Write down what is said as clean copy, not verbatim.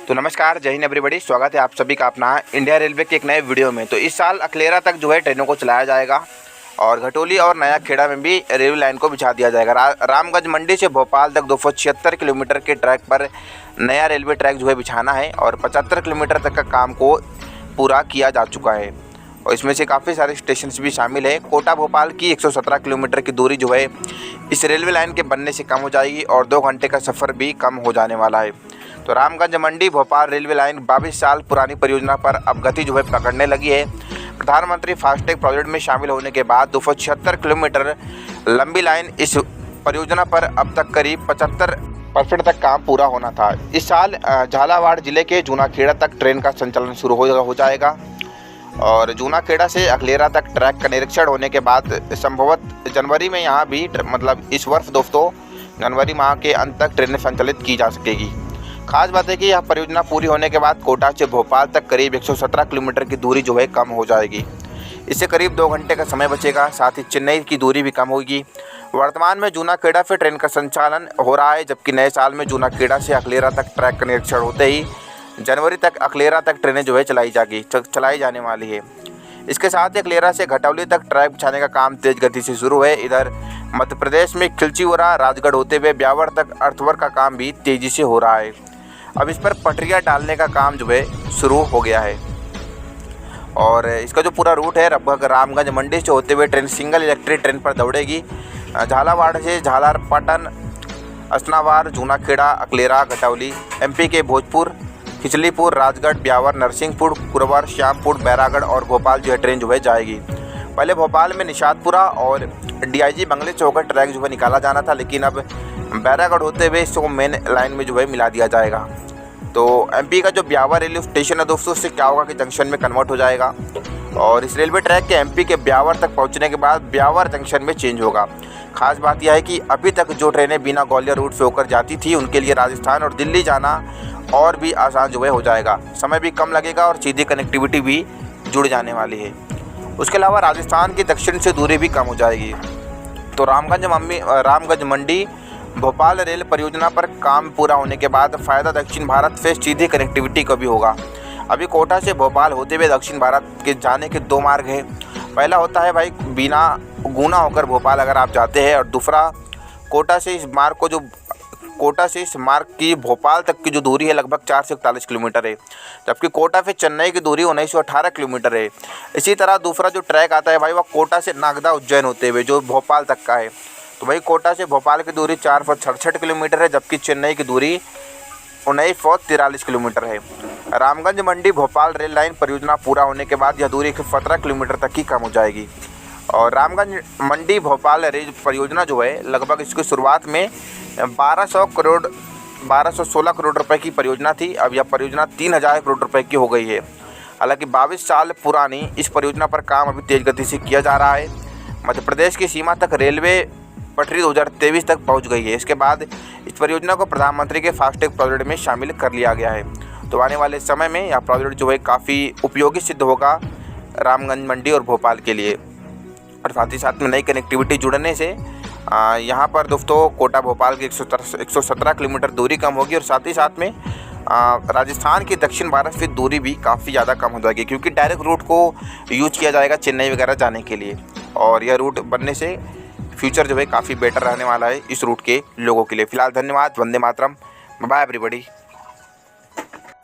तो नमस्कार, जय हिंद एवरीबॉडी। स्वागत है आप सभी का अपना इंडिया रेलवे के एक नए वीडियो में। तो इस साल अकलेरा तक जो है ट्रेनों को चलाया जाएगा और घटोली और नया खेड़ा में भी रेलवे लाइन को बिछा दिया जाएगा। रामगंज मंडी से भोपाल तक 276 किलोमीटर के ट्रैक पर नया रेलवे ट्रैक जो है बिछाना है और 75 किलोमीटर तक का काम को पूरा किया जा चुका है और इसमें से काफ़ी सारे स्टेशन भी शामिल है। कोटा भोपाल की 117 किलोमीटर की दूरी जो है इस रेलवे लाइन के बनने से कम हो जाएगी और 2 घंटे का सफ़र भी कम हो जाने वाला है। तो रामगंज मंडी भोपाल रेलवे लाइन 22 साल पुरानी परियोजना पर अब गति जो है पकड़ने लगी है। प्रधानमंत्री फास्टैग प्रोजेक्ट में शामिल होने के बाद 276 किलोमीटर लंबी लाइन इस परियोजना पर अब तक करीब 75% तक काम पूरा होना था। इस साल झालावाड़ जिले के जूनाखेड़ा तक ट्रेन का संचालन शुरू हो जाएगा और जूनाखेड़ा से अकलेरा तक ट्रैक का निरीक्षण होने के बाद संभवतः जनवरी में यहाँ भी मतलब इस वर्ष दोस्तों जनवरी माह के अंत तक ट्रेनें संचालित की जा सकेगी। खास बात है कि यह परियोजना पूरी होने के बाद कोटा से भोपाल तक करीब 117 किलोमीटर की दूरी जो है कम हो जाएगी। इससे करीब 2 घंटे का समय बचेगा। साथ ही चेन्नई की दूरी भी कम होगी। वर्तमान में जूनाखेड़ा से ट्रेन का संचालन हो रहा है, जबकि नए साल में जूनाखेड़ा से अकलेरा तक ट्रैक का निरीक्षण होते ही जनवरी तक अकलेरा तक ट्रेनें जो है चलाई जाने वाली है। इसके साथ ही अकलेरा से घटौली तक ट्रैक बिछाने का काम तेज गति से शुरू है। इधर मध्य प्रदेश में खिलचीपुरा राजगढ़ होते हुए ब्यावर तक अर्थवर्क का काम भी तेजी से हो रहा है। अब इस पर पटरियाँ डालने का काम जो है शुरू हो गया है और इसका जो पूरा रूट है लगभग रामगंज मंडी से होते हुए ट्रेन सिंगल इलेक्ट्रिक ट्रेन पर दौड़ेगी। झालावाड़ से झालारपाटन, असनावार, जूनाखेड़ा, अकलेरा, घटौली, एमपी के भोजपुर, खिचलीपुर, राजगढ़, ब्यावर, नरसिंहपुर, कुरवर, श्यामपुर, बैरागढ़ और भोपाल जो है ट्रेन जो है जाएगी। पहले भोपाल में निशातपुरा और डीआईजी बंगले चौक ट्रैक जो है निकाला जाना था, लेकिन अब बैरागढ़ होते हुए इसको मेन लाइन में जो है मिला दिया जाएगा। तो एमपी का जो ब्यावर रेलवे स्टेशन है दोस्तों, उससे क्या होगा कि जंक्शन में कन्वर्ट हो जाएगा और इस रेलवे ट्रैक के एमपी के ब्यावर तक पहुंचने के बाद ब्यावर जंक्शन में चेंज होगा। खास बात यह है कि अभी तक जो ट्रेनें बिना ग्वालियर रूट से होकर जाती थी उनके लिए राजस्थान और दिल्ली जाना और भी आसान जो है हो जाएगा। समय भी कम लगेगा और सीधी कनेक्टिविटी भी जुड़ जाने वाली है। उसके अलावा राजस्थान की दक्षिण से दूरी भी कम हो जाएगी। तो रामगंज मंडी भोपाल रेल परियोजना पर काम पूरा होने के बाद फ़ायदा दक्षिण भारत से सीधी कनेक्टिविटी का भी होगा। अभी कोटा से भोपाल होते हुए दक्षिण भारत के जाने के 2 मार्ग हैं। पहला होता है भाई बिना गुना होकर भोपाल अगर आप जाते हैं और दूसरा कोटा से इस मार्ग की भोपाल तक की जो दूरी है लगभग 4 से 41 किलोमीटर है, जबकि कोटा से चेन्नई की दूरी 1918 किलोमीटर है। इसी तरह दूसरा जो ट्रैक आता है भाई वह कोटा से नागदा उज्जैन होते हुए जो भोपाल तक का है। तो भाई कोटा से भोपाल की दूरी 466 किलोमीटर है, जबकि चेन्नई की दूरी 1943 किलोमीटर है। रामगंज मंडी भोपाल रेल लाइन परियोजना पूरा होने के बाद यह दूरी 117 किलोमीटर तक ही कम हो जाएगी और रामगंज मंडी भोपाल रेल परियोजना जो है लगभग इसकी शुरुआत में 1216 करोड़ रुपए की परियोजना थी। अब यह परियोजना 3000 करोड़ रुपए की हो गई है। हालांकि 22 साल पुरानी इस परियोजना पर काम अभी तेज गति से किया जा रहा है। मध्य प्रदेश की सीमा तक रेलवे पटरी 2023 तक पहुंच गई है। इसके बाद इस परियोजना को प्रधानमंत्री के फास्टैग प्रोजेक्ट में शामिल कर लिया गया है। तो आने वाले समय में यह प्रोजेक्ट जो है काफ़ी उपयोगी सिद्ध होगा रामगंज मंडी और भोपाल के लिए और साथ ही साथ में नई कनेक्टिविटी जुड़ने से यहाँ पर दोस्तों कोटा भोपाल की 117 किलोमीटर दूरी कम होगी और साथ ही साथ में राजस्थान की दक्षिण भारत से दूरी भी काफ़ी ज़्यादा कम हो जाएगी, क्योंकि डायरेक्ट रूट को यूज किया जाएगा चेन्नई वगैरह जाने के लिए और यह रूट बनने से फ्यूचर जो है काफ़ी बेटर रहने वाला है इस रूट के लोगों के लिए। फिलहाल धन्यवाद। वंदे मातरम। Bye everybody.